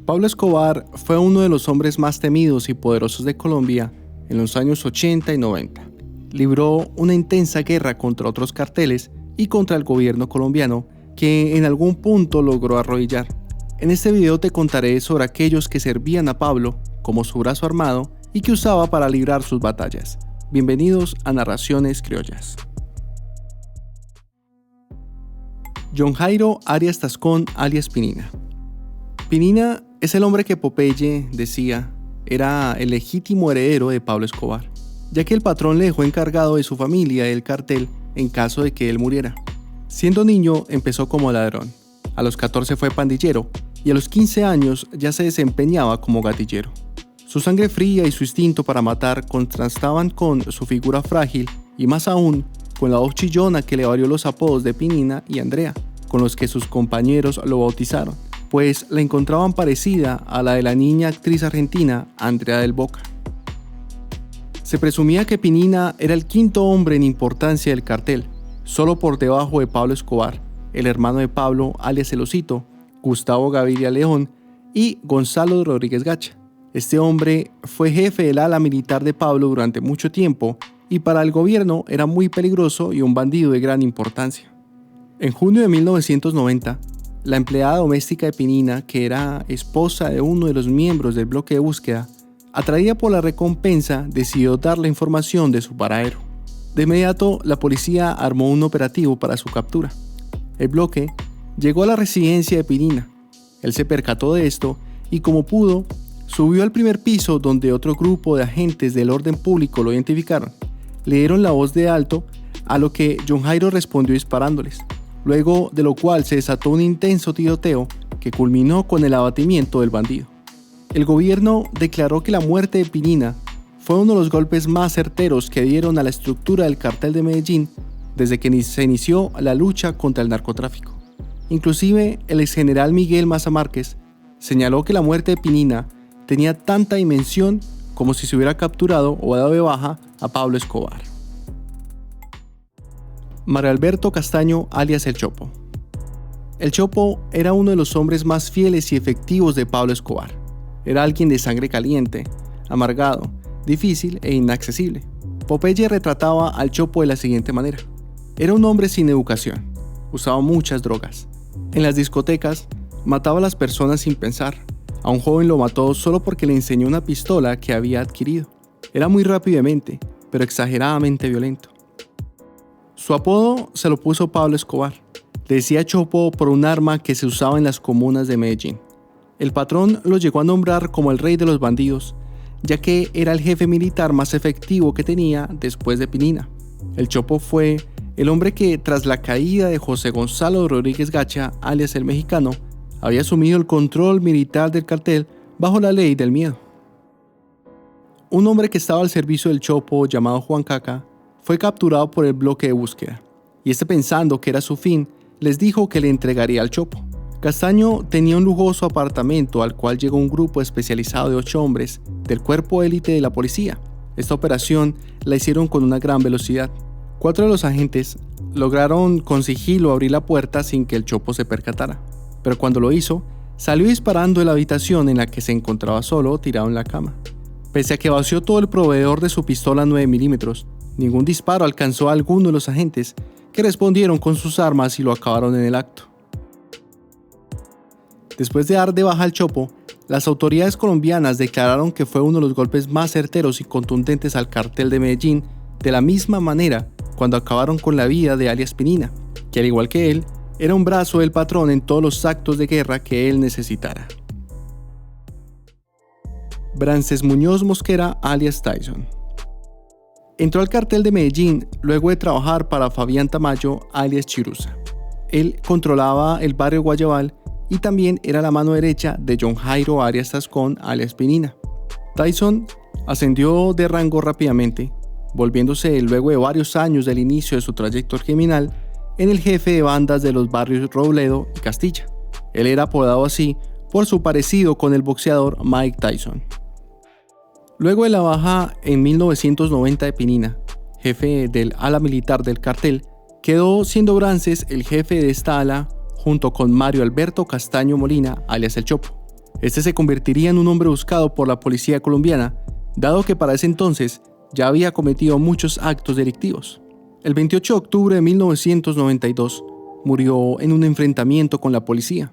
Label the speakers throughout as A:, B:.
A: Pablo Escobar fue uno de los hombres más temidos y poderosos de Colombia en los años 80 y 90. Libró una intensa guerra contra otros carteles y contra el gobierno colombiano, que en algún punto logró arrodillar. En este video te contaré sobre aquellos que servían a Pablo como su brazo armado y que usaba para librar sus batallas. Bienvenidos a Narraciones Criollas. John Jairo Arias Tascón, alias Pinina. Pinina es el hombre que Popeye decía era el legítimo heredero de Pablo Escobar, ya que el patrón le dejó encargado de su familia el cartel en caso de que él muriera. Siendo niño empezó como ladrón, a los 14 fue pandillero y a los 15 años ya se desempeñaba como gatillero. Su sangre fría y su instinto para matar contrastaban con su figura frágil y más aún con la voz chillona que le valió los apodos de Pinina y Andrea, con los que sus compañeros lo bautizaron, pues la encontraban parecida a la de la niña actriz argentina Andrea del Boca. Se presumía que Pinina era el quinto hombre en importancia del cartel, solo por debajo de Pablo Escobar, el hermano de Pablo alias El Osito, Gustavo Gaviria León y Gonzalo Rodríguez Gacha. Este hombre fue jefe del ala militar de Pablo durante mucho tiempo y para el gobierno era muy peligroso y un bandido de gran importancia. En junio de 1990, la empleada doméstica de Pinina, que era esposa de uno de los miembros del bloque de búsqueda, atraída por la recompensa, decidió dar la información de su paradero. De inmediato, la policía armó un operativo para su captura. El bloque llegó a la residencia de Pinina. Él se percató de esto y, como pudo, subió al primer piso donde otro grupo de agentes del orden público lo identificaron. Le dieron la voz de alto, a lo que John Jairo respondió disparándoles, luego de lo cual se desató un intenso tiroteo que culminó con el abatimiento del bandido. El gobierno declaró que la muerte de Pinina fue uno de los golpes más certeros que dieron a la estructura del cartel de Medellín desde que se inició la lucha contra el narcotráfico. Inclusive el exgeneral Miguel Maza Márquez señaló que la muerte de Pinina tenía tanta dimensión como si se hubiera capturado o dado de baja a Pablo Escobar. Mario Alberto Castaño, alias El Chopo. El Chopo era uno de los hombres más fieles y efectivos de Pablo Escobar. Era alguien de sangre caliente, amargado, difícil e inaccesible. Popeye retrataba al Chopo de la siguiente manera. Era un hombre sin educación, usaba muchas drogas. En las discotecas, mataba a las personas sin pensar. A un joven lo mató solo porque le enseñó una pistola que había adquirido. Era muy rápido de mente, pero exageradamente violento. Su apodo se lo puso Pablo Escobar. Le decía Chopo por un arma que se usaba en las comunas de Medellín. El patrón lo llegó a nombrar como el rey de los bandidos, ya que era el jefe militar más efectivo que tenía después de Pinina. El Chopo fue el hombre que, tras la caída de José Gonzalo Rodríguez Gacha, alias el Mexicano, había asumido el control militar del cartel bajo la ley del miedo. Un hombre que estaba al servicio del Chopo, llamado Juan Caca, fue capturado por el bloque de búsqueda, y pensando que era su fin, les dijo que le entregaría al Chopo. Castaño tenía un lujoso apartamento al cual llegó un grupo especializado de 8 hombres del cuerpo élite de la policía. Esta operación la hicieron con una gran velocidad. 4 de los agentes lograron con sigilo abrir la puerta sin que el Chopo se percatara, pero cuando lo hizo, salió disparando de la habitación en la que se encontraba solo, tirado en la cama. Pese a que vació todo el proveedor de su pistola 9 milímetros, ningún disparo alcanzó a alguno de los agentes, que respondieron con sus armas y lo acabaron en el acto. Después de dar de baja al Chopo, las autoridades colombianas declararon que fue uno de los golpes más certeros y contundentes al cartel de Medellín, de la misma manera cuando acabaron con la vida de alias Pinina, que al igual que él, era un brazo del patrón en todos los actos de guerra que él necesitara. Brances Muñoz Mosquera, alias Tyson. Entró al cartel de Medellín luego de trabajar para Fabián Tamayo, alias Chiruza. Él controlaba el barrio Guayabal y también era la mano derecha de John Jairo Arias Tascón, alias Pinina. Tyson ascendió de rango rápidamente, volviéndose luego de varios años del inicio de su trayectoria criminal en el jefe de bandas de los barrios Robledo y Castilla. Él era apodado así por su parecido con el boxeador Mike Tyson. Luego de la baja en 1990 de Pinina, jefe del ala militar del cartel, quedó siendo Brances el jefe de esta ala junto con Mario Alberto Castaño Molina, alias El Chopo. Este se convertiría en un hombre buscado por la policía colombiana, dado que para ese entonces ya había cometido muchos actos delictivos. El 28 de octubre de 1992 murió en un enfrentamiento con la policía.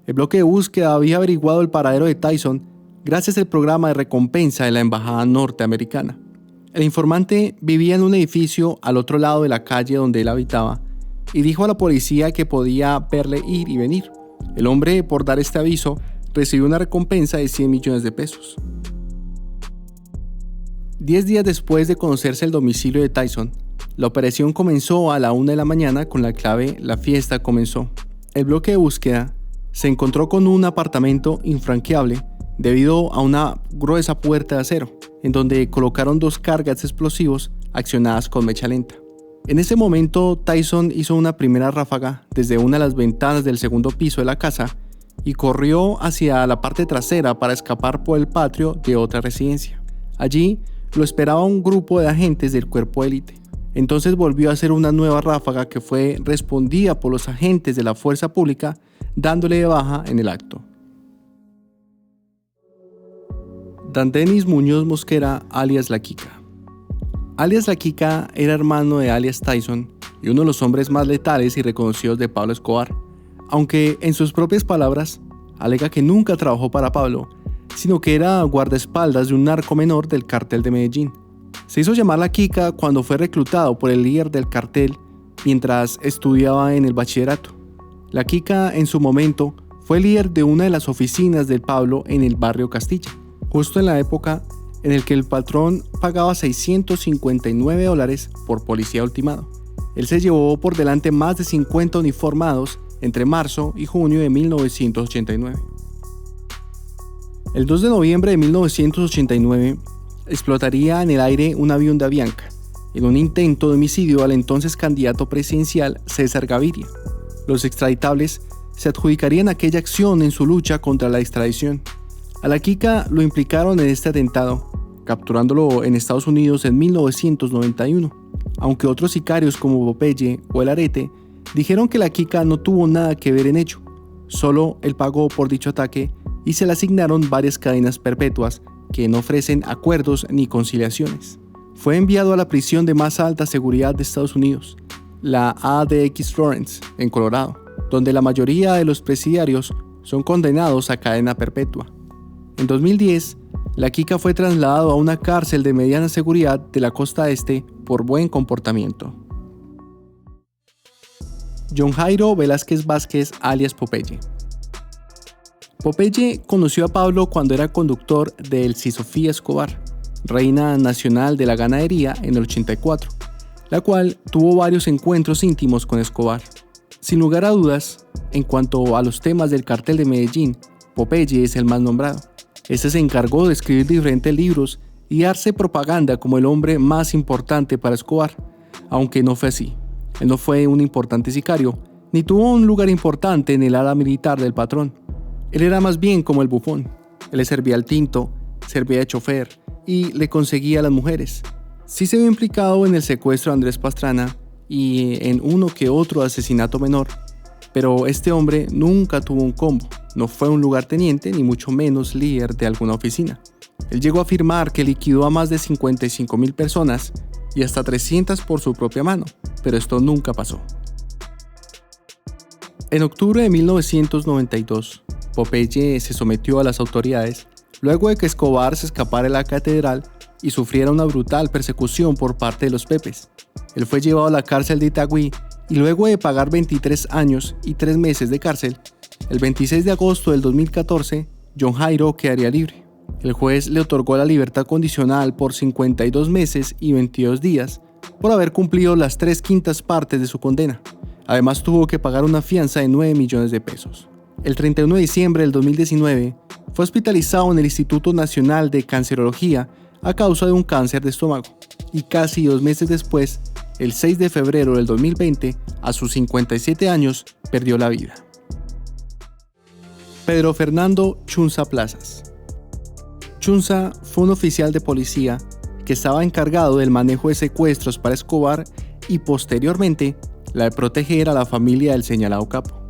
A: El bloque de búsqueda había averiguado el paradero de Tyson gracias al programa de recompensa de la embajada norteamericana. El informante vivía en un edificio al otro lado de la calle donde él habitaba y dijo a la policía que podía verle ir y venir. El hombre, por dar este aviso, recibió una recompensa de 100 millones de pesos. 10 días después de conocerse el domicilio de Tyson, la operación comenzó a la 1 de la mañana con la clave "La fiesta comenzó". El bloque de búsqueda se encontró con un apartamento infranqueable debido a una gruesa puerta de acero, en donde colocaron 2 cargas de explosivos accionadas con mecha lenta. En ese momento, Tyson hizo una primera ráfaga desde una de las ventanas del segundo piso de la casa y corrió hacia la parte trasera para escapar por el patio de otra residencia. Allí lo esperaba un grupo de agentes del cuerpo élite. Entonces volvió a hacer una nueva ráfaga que fue respondida por los agentes de la fuerza pública, dándole de baja en el acto. Dandenis Muñoz Mosquera, alias La Quica. Alias La Quica era hermano de alias Tyson y uno de los hombres más letales y reconocidos de Pablo Escobar, aunque en sus propias palabras alega que nunca trabajó para Pablo, sino que era guardaespaldas de un narco menor del cartel de Medellín. Se hizo llamar La Quica cuando fue reclutado por el líder del cartel mientras estudiaba en el bachillerato. La Quica en su momento fue líder de una de las oficinas del Pablo en el barrio Castilla, justo en la época en el que el patrón pagaba $659 por policía ultimado. Él se llevó por delante más de 50 uniformados entre marzo y junio de 1989. El 2 de noviembre de 1989 explotaría en el aire un avión de Avianca en un intento de homicidio al entonces candidato presidencial César Gaviria. Los extraditables se adjudicarían aquella acción en su lucha contra la extradición. A La Quica lo implicaron en este atentado, capturándolo en Estados Unidos en 1991, aunque otros sicarios como Popeye o El Arete dijeron que La Quica no tuvo nada que ver en ello, solo él pagó por dicho ataque y se le asignaron varias cadenas perpetuas que no ofrecen acuerdos ni conciliaciones. Fue enviado a la prisión de más alta seguridad de Estados Unidos, la ADX Lawrence, en Colorado, donde la mayoría de los presidiarios son condenados a cadena perpetua. En 2010, La Quica fue trasladado a una cárcel de mediana seguridad de la costa este por buen comportamiento. John Jairo Velázquez Vázquez, alias Popeye. Popeye conoció a Pablo cuando era conductor de Elsie Sofía Escobar, reina nacional de la ganadería, en el 84, la cual tuvo varios encuentros íntimos con Escobar. Sin lugar a dudas, en cuanto a los temas del cartel de Medellín, Popeye es el más nombrado. Este se encargó de escribir diferentes libros y darse propaganda como el hombre más importante para Escobar, aunque no fue así. Él no fue un importante sicario, ni tuvo un lugar importante en el ala militar del patrón. Él era más bien como el bufón. Él le servía el tinto, servía de chofer y le conseguía a las mujeres. Sí se vio implicado en el secuestro de Andrés Pastrana y en uno que otro asesinato menor, pero este hombre nunca tuvo un combo, no fue un lugarteniente ni mucho menos líder de alguna oficina. Él llegó a afirmar que liquidó a más de 55,000 personas y hasta 300 por su propia mano, pero esto nunca pasó. En octubre de 1992, Popeye se sometió a las autoridades luego de que Escobar se escapara de la catedral y sufriera una brutal persecución por parte de los Pepes. Él fue llevado a la cárcel de Itagüí y luego de pagar 23 años y 3 meses de cárcel, el 26 de agosto del 2014, John Jairo quedaría libre. El juez le otorgó la libertad condicional por 52 meses y 22 días por haber cumplido las 3/5 partes de su condena. Además tuvo que pagar una fianza de 9 millones de pesos. El 31 de diciembre del 2019 fue hospitalizado en el Instituto Nacional de Cancerología a causa de un cáncer de estómago y casi 2 meses después, el 6 de febrero del 2020, a sus 57 años, perdió la vida. Pedro Fernando Chunza Plazas. Chunza fue un oficial de policía que estaba encargado del manejo de secuestros para Escobar y posteriormente la de proteger a la familia del señalado capo.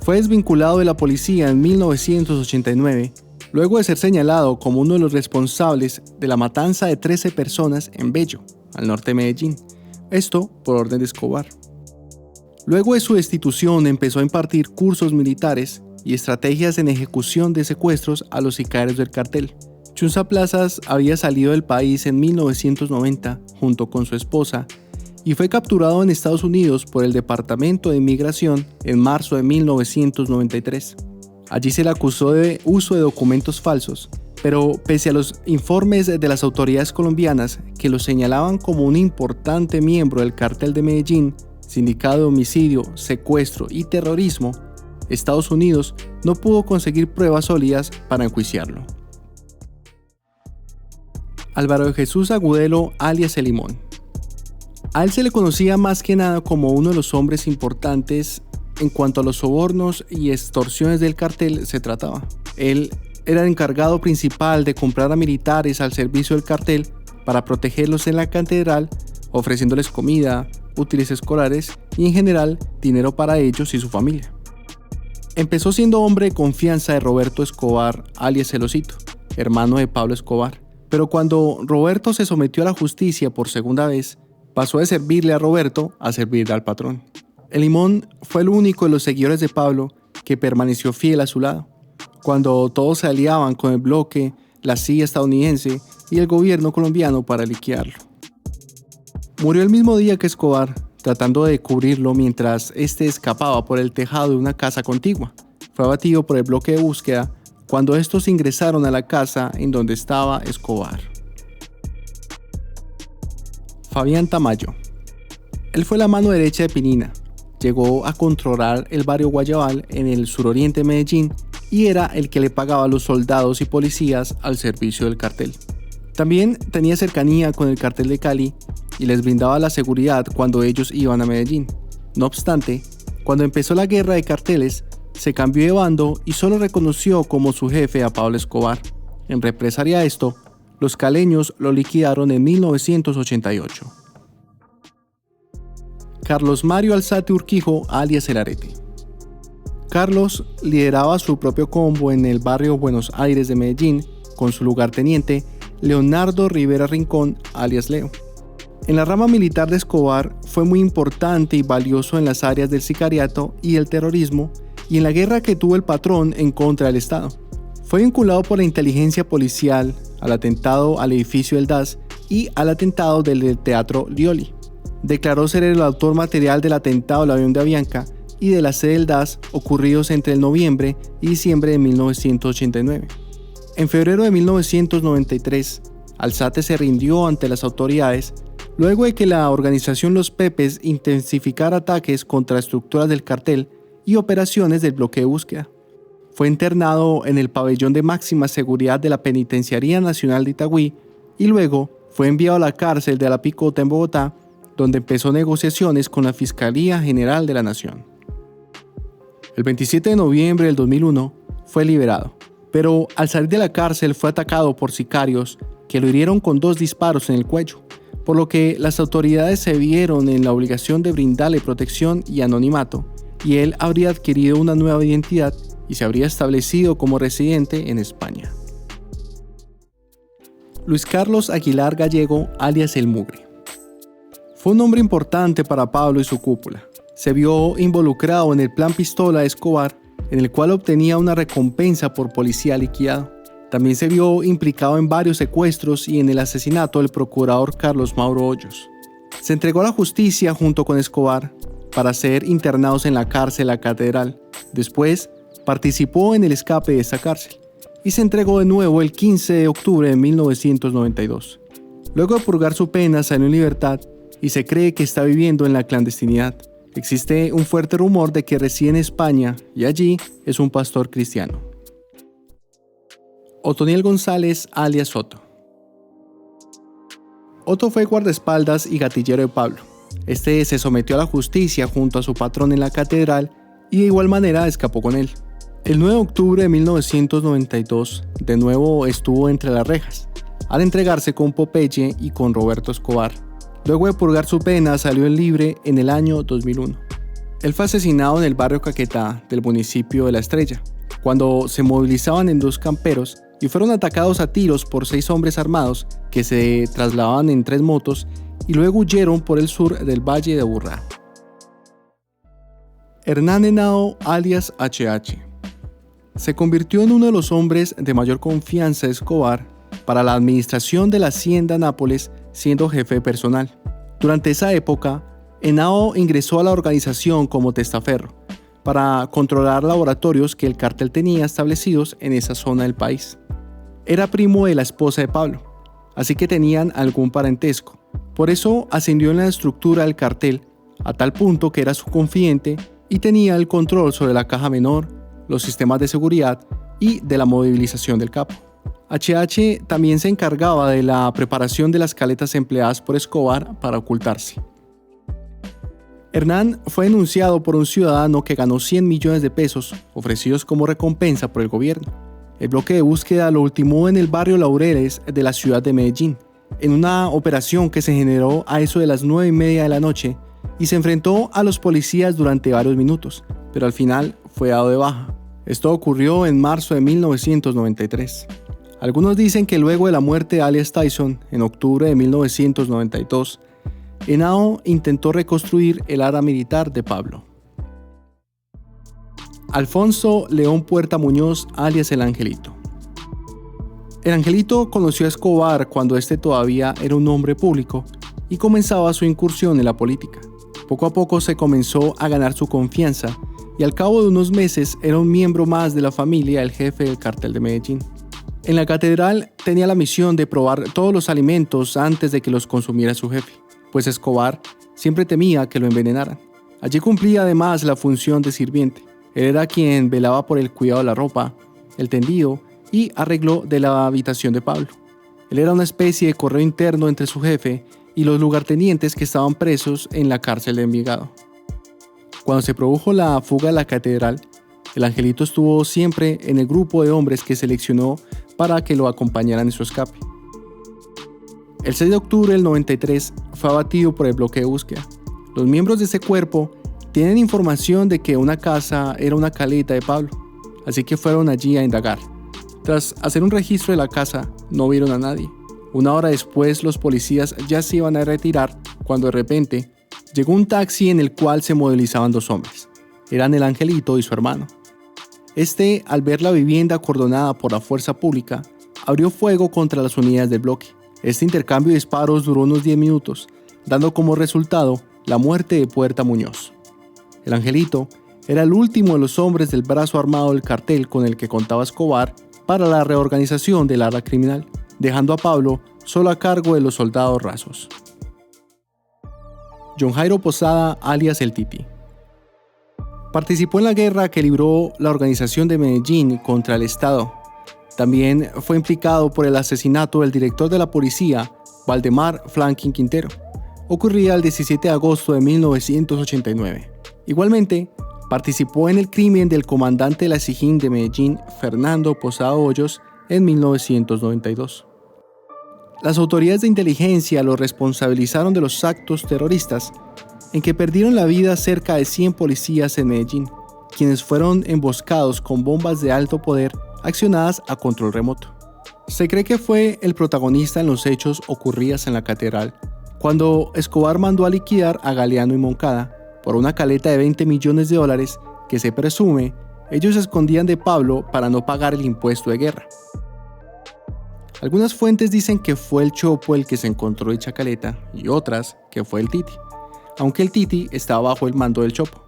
A: Fue desvinculado de la policía en 1989 luego de ser señalado como uno de los responsables de la matanza de 13 personas en Bello, al norte de Medellín, esto por orden de Escobar. Luego de su destitución empezó a impartir cursos militares y estrategias en ejecución de secuestros a los sicarios del cartel. Chunza Plazas había salido del país en 1990 junto con su esposa y fue capturado en Estados Unidos por el Departamento de Inmigración en marzo de 1993. Allí se le acusó de uso de documentos falsos, pero pese a los informes de las autoridades colombianas que lo señalaban como un importante miembro del cartel de Medellín, sindicado de homicidio, secuestro y terrorismo, Estados Unidos no pudo conseguir pruebas sólidas para enjuiciarlo. Álvaro de Jesús Agudelo, alias El Limón. A él se le conocía más que nada como uno de los hombres importantes en cuanto a los sobornos y extorsiones del cartel se trataba. Él era el encargado principal de comprar a militares al servicio del cartel para protegerlos en la catedral, ofreciéndoles comida, útiles escolares y en general dinero para ellos y su familia. Empezó siendo hombre de confianza de Roberto Escobar, alias El Osito, hermano de Pablo Escobar, pero cuando Roberto se sometió a la justicia por segunda vez, pasó de servirle a Roberto a servirle al patrón. El Limón fue el único de los seguidores de Pablo que permaneció fiel a su lado, cuando todos se aliaban con el bloque, la CIA estadounidense y el gobierno colombiano para liquidarlo. Murió el mismo día que Escobar, tratando de cubrirlo mientras este escapaba por el tejado de una casa contigua. Fue abatido por el bloque de búsqueda cuando estos ingresaron a la casa en donde estaba Escobar. Fabián Tamayo. Él fue la mano derecha de Pinina. Llegó a controlar el barrio Guayabal en el suroriente de Medellín y era el que le pagaba a los soldados y policías al servicio del cartel. También tenía cercanía con el cartel de Cali y les brindaba la seguridad cuando ellos iban a Medellín. No obstante, cuando empezó la guerra de carteles, se cambió de bando y solo reconoció como su jefe a Pablo Escobar. En represalia a esto, los caleños lo liquidaron en 1988. Carlos Mario Alzate Urquijo, alias El Arete. Carlos lideraba su propio combo en el barrio Buenos Aires de Medellín con su lugarteniente Leonardo Rivera Rincón, alias Leo. En la rama militar de Escobar fue muy importante y valioso en las áreas del sicariato y el terrorismo y en la guerra que tuvo el patrón en contra del Estado. Fue vinculado por la inteligencia policial al atentado al edificio del DAS y al atentado del Teatro Lioli. Declaró ser el autor material del atentado al avión de Avianca y de la sede del DAS ocurridos entre el noviembre y diciembre de 1989. En febrero de 1993, Alzate se rindió ante las autoridades luego de que la organización Los Pepes intensificara ataques contra estructuras del cartel y operaciones del bloque de búsqueda. Fue internado en el pabellón de máxima seguridad de la Penitenciaría Nacional de Itagüí y luego fue enviado a la cárcel de La Picota en Bogotá, donde empezó negociaciones con la Fiscalía General de la Nación. El 27 de noviembre del 2001 fue liberado, pero al salir de la cárcel fue atacado por sicarios que lo hirieron con 2 disparos en el cuello, por lo que las autoridades se vieron en la obligación de brindarle protección y anonimato, y él habría adquirido una nueva identidad y se habría establecido como residente en España. Luis Carlos Aguilar Gallego, alias El Mugre. Fue un hombre importante para Pablo y su cúpula. Se vio involucrado en el plan Pistola de Escobar, en el cual obtenía una recompensa por policía liquidado. También se vio implicado en varios secuestros y en el asesinato del procurador Carlos Mauro Hoyos. Se entregó a la justicia junto con Escobar para ser internados en la cárcel La Catedral. Después, participó en el escape de esta cárcel y se entregó de nuevo el 15 de octubre de 1992. Luego de purgar su pena salió en libertad y se cree que está viviendo en la clandestinidad. Existe un fuerte rumor de que reside en España y allí es un pastor cristiano. Otoniel González, alias Otto. Otto fue guardaespaldas y gatillero de Pablo. Este se sometió a la justicia junto a su patrón en la catedral y de igual manera escapó con él. El 9 de octubre de 1992, de nuevo estuvo entre las rejas, al entregarse con Popeye y con Roberto Escobar. Luego de purgar su pena, salió en libre en el año 2001. Él fue asesinado en el barrio Caquetá del municipio de La Estrella. cuando se movilizaban en 2 camperos y fueron atacados a tiros por 6 hombres armados que se trasladaban en 3 motos y luego huyeron por el sur del Valle de Aburrá. Hernán Henao, alias HH, se convirtió en uno de los hombres de mayor confianza de Escobar para la administración de la hacienda Nápoles, siendo jefe personal. Durante esa época, Henao ingresó a la organización como testaferro para controlar laboratorios que el cartel tenía establecidos en esa zona del país. Era primo de la esposa de Pablo, así que tenían algún parentesco. Por eso ascendió en la estructura del cartel a tal punto que era su confidente y tenía el control sobre la caja menor, los sistemas de seguridad y de la movilización del capo. HH también se encargaba de la preparación de las caletas empleadas por Escobar para ocultarse. Hernán fue denunciado por un ciudadano que ganó 100 millones de pesos ofrecidos como recompensa por el gobierno. El bloque de búsqueda lo ultimó en el barrio Laureles de la ciudad de Medellín, en una operación que se generó a eso de las 9:30 de la noche y se enfrentó a los policías durante varios minutos, pero al final fue dado de baja. Esto ocurrió en marzo de 1993. Algunos dicen que luego de la muerte de alias Tyson, en octubre de 1992, Henao intentó reconstruir el área militar de Pablo. Alfonso León Puerta Muñoz, alias El Angelito. El Angelito conoció a Escobar cuando este todavía era un hombre público y comenzaba su incursión en la política. Poco a poco se comenzó a ganar su confianza y al cabo de unos meses era un miembro más de la familia del jefe del cartel de Medellín. En la catedral tenía la misión de probar todos los alimentos antes de que los consumiera su jefe, pues Escobar siempre temía que lo envenenaran. Allí cumplía además la función de sirviente. Él era quien velaba por el cuidado de la ropa, el tendido y arreglo de la habitación de Pablo. Él era una especie de correo interno entre su jefe y los lugartenientes que estaban presos en la cárcel de Envigado. Cuando se produjo la fuga de la catedral, el Angelito estuvo siempre en el grupo de hombres que seleccionó para que lo acompañaran en su escape. El 6 de octubre del 93 fue abatido por el bloque de búsqueda. Los miembros de ese cuerpo tienen información de que una casa era una caleta de Pablo, así que fueron allí a indagar. Tras hacer un registro de la casa, no vieron a nadie. Una hora después, los policías ya se iban a retirar cuando de repente llegó un taxi en el cual se movilizaban 2 hombres. Eran el Angelito y su hermano. Este, al ver la vivienda acordonada por la fuerza pública, abrió fuego contra las unidades del bloque. Este intercambio de disparos duró unos 10 minutos, dando como resultado la muerte de Puerta Muñoz. El Angelito era el último de los hombres del brazo armado del cartel con el que contaba Escobar para la reorganización del área criminal, dejando a Pablo solo a cargo de los soldados rasos. John Jairo Posada, alias El Titi. Participó en la guerra que libró la organización de Medellín contra el Estado. También fue implicado por el asesinato del director de la policía, Valdemar Franklin Quintero. Ocurría el 17 de agosto de 1989. Igualmente, participó en el crimen del comandante de la SIJIN de Medellín, Fernando Posada Hoyos, en 1992. Las autoridades de inteligencia lo responsabilizaron de los actos terroristas en que perdieron la vida cerca de 100 policías en Medellín, quienes fueron emboscados con bombas de alto poder accionadas a control remoto. Se cree que fue el protagonista en los hechos ocurridos en la catedral, cuando Escobar mandó a liquidar a Galeano y Moncada por una caleta de $20 millones que se presume ellos escondían de Pablo para no pagar el impuesto de guerra. Algunas fuentes dicen que fue el Chopo el que se encontró dicha caleta y otras que fue el Titi, aunque el Titi estaba bajo el mando del Chopo.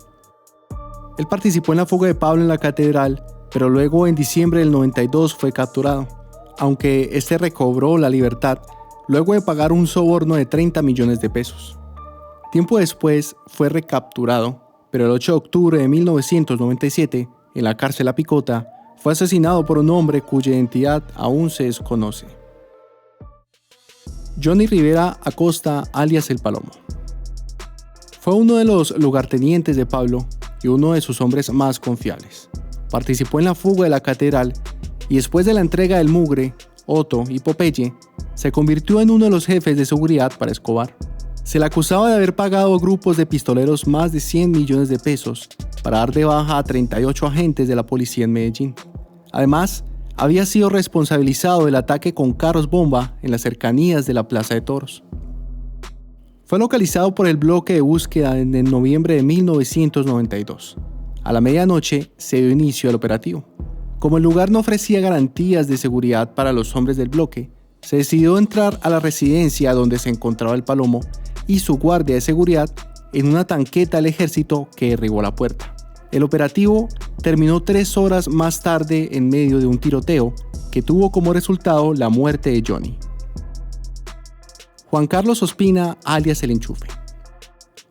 A: Él participó en la fuga de Pablo en la catedral, pero luego en diciembre del 92 fue capturado, aunque este recobró la libertad luego de pagar un soborno de $30 millones. Tiempo después fue recapturado, pero el 8 de octubre de 1997, en la cárcel La Picota, fue asesinado por un hombre cuya identidad aún se desconoce. Johnny Rivera Acosta, alias El Palomo. Fue uno de los lugartenientes de Pablo y uno de sus hombres más confiables. Participó en la fuga de la catedral y después de la entrega del Mugre, Otto y Popeye, se convirtió en uno de los jefes de seguridad para Escobar. Se le acusaba de haber pagado a grupos de pistoleros más de $100 millones para dar de baja a 38 agentes de la policía en Medellín. Además, había sido responsabilizado del ataque con carros bomba en las cercanías de la Plaza de Toros. Fue localizado por el bloque de búsqueda en noviembre de 1992. A la medianoche se dio inicio al operativo. Como el lugar no ofrecía garantías de seguridad para los hombres del bloque, se decidió entrar a la residencia donde se encontraba el Palomo y su guardia de seguridad en una tanqueta del ejército que derribó la puerta. El operativo terminó 3 horas más tarde en medio de un tiroteo que tuvo como resultado la muerte de Johnny. Juan Carlos Ospina, alias El Enchufe.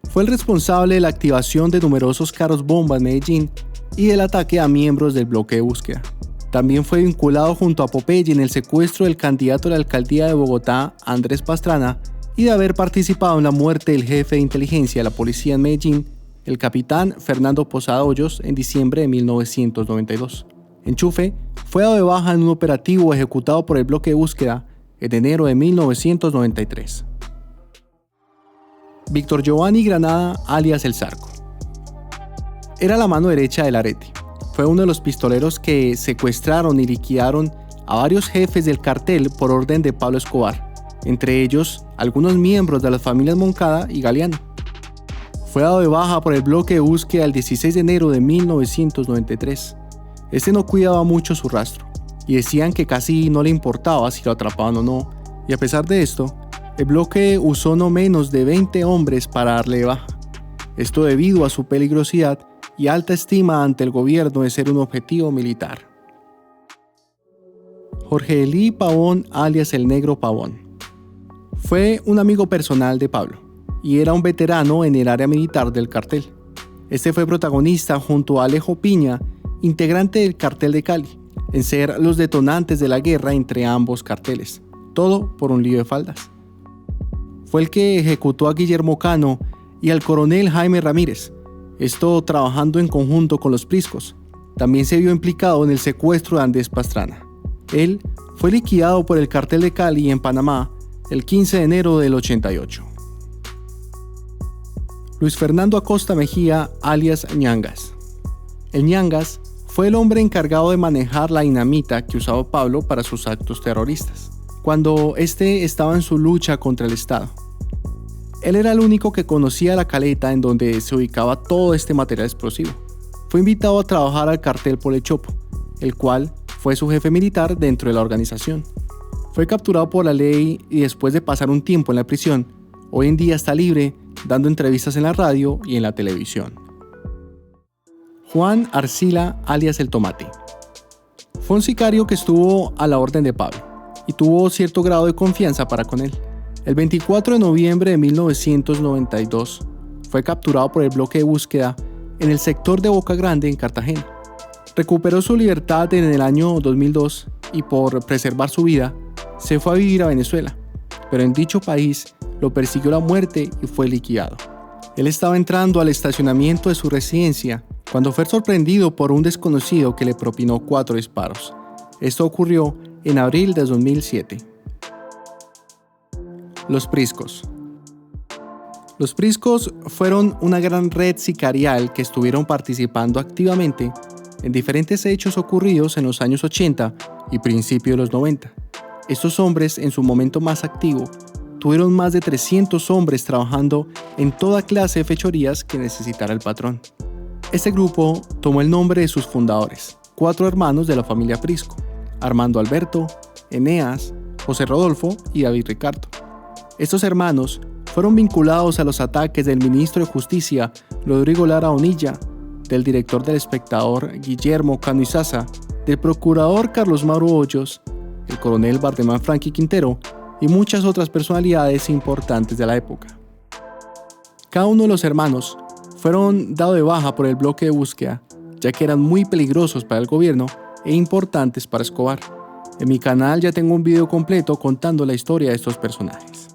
A: Fue el responsable de la activación de numerosos carros bomba en Medellín y del ataque a miembros del bloque de búsqueda. También fue vinculado junto a Popeye en el secuestro del candidato a la alcaldía de Bogotá, Andrés Pastrana, y de haber participado en la muerte del jefe de inteligencia de la policía en Medellín, el capitán Fernando Posada Hoyos, en diciembre de 1992. Enchufe fue dado de baja en un operativo ejecutado por el bloque de búsqueda en enero de 1993. Víctor Giovanni Granada, alias El Zarco. Era la mano derecha del Arete. Fue uno de los pistoleros que secuestraron y liquidaron a varios jefes del cartel por orden de Pablo Escobar, entre ellos algunos miembros de las familias Moncada y Galeano. Fue dado de baja por el bloque de búsqueda el 16 de enero de 1993. Este no cuidaba mucho su rastro, y decían que casi no le importaba si lo atrapaban o no, y a pesar de esto, el bloque usó no menos de 20 hombres para darle de baja. Esto debido a su peligrosidad y alta estima ante el gobierno de ser un objetivo militar. Jorge Elí Pavón, alias El Negro Pavón. Fue un amigo personal de Pablo, y era un veterano en el área militar del cartel. Este fue protagonista junto a Alejo Piña, integrante del cartel de Cali, en ser los detonantes de la guerra entre ambos carteles, todo por un lío de faldas. Fue el que ejecutó a Guillermo Cano y al coronel Jaime Ramírez, esto trabajando en conjunto con los Priscos. También se vio implicado en el secuestro de Andrés Pastrana. Él fue liquidado por el cartel de Cali en Panamá el 15 de enero del 88. Luis Fernando Acosta Mejía, alias Ñangas. El Ñangas fue el hombre encargado de manejar la dinamita que usaba Pablo para sus actos terroristas, cuando este estaba en su lucha contra el Estado. Él era el único que conocía la caleta en donde se ubicaba todo este material explosivo. Fue invitado a trabajar al cartel por el Chopo, el cual fue su jefe militar dentro de la organización. Fue capturado por la ley y después de pasar un tiempo en la prisión, hoy en día está libre, dando entrevistas en la radio y en la televisión. Juan Arcila, alias El Tomate. Fue un sicario que estuvo a la orden de Pablo y tuvo cierto grado de confianza para con él. El 24 de noviembre de 1992 fue capturado por el bloque de búsqueda en el sector de Boca Grande en Cartagena. Recuperó su libertad en el año 2002 y por preservar su vida se fue a vivir a Venezuela, pero en dicho país lo persiguió la muerte y fue liquidado. Él estaba entrando al estacionamiento de su residencia cuando fue sorprendido por un desconocido que le propinó 4 disparos. Esto ocurrió en abril de 2007. Los Priscos. Los Priscos fueron una gran red sicarial que estuvieron participando activamente en diferentes hechos ocurridos en los años 80 y principios de los 90. Estos hombres, en su momento más activo, tuvieron más de 300 hombres trabajando en toda clase de fechorías que necesitara el patrón. Este grupo tomó el nombre de sus fundadores, 4 hermanos de la familia Prisco: Armando Alberto, Eneas, José Rodolfo y David Ricardo. Estos hermanos fueron vinculados a los ataques del ministro de Justicia Rodrigo Lara Onilla, del director del Espectador Guillermo Cano Izaza, del procurador Carlos Mauro Hoyos, el coronel Valdemar Franqui Quintero y muchas otras personalidades importantes de la época. Cada uno de los hermanos fueron dados de baja por el bloque de búsqueda, ya que eran muy peligrosos para el gobierno e importantes para Escobar. En mi canal ya tengo un video completo contando la historia de estos personajes.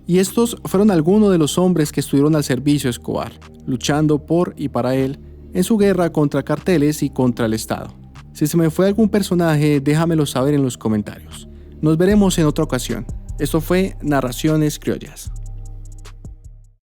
A: Y estos fueron algunos de los hombres que estuvieron al servicio de Escobar, luchando por y para él en su guerra contra carteles y contra el Estado. Si se me fue algún personaje, déjamelo saber en los comentarios. Nos veremos en otra ocasión. Esto fue Narraciones Criollas.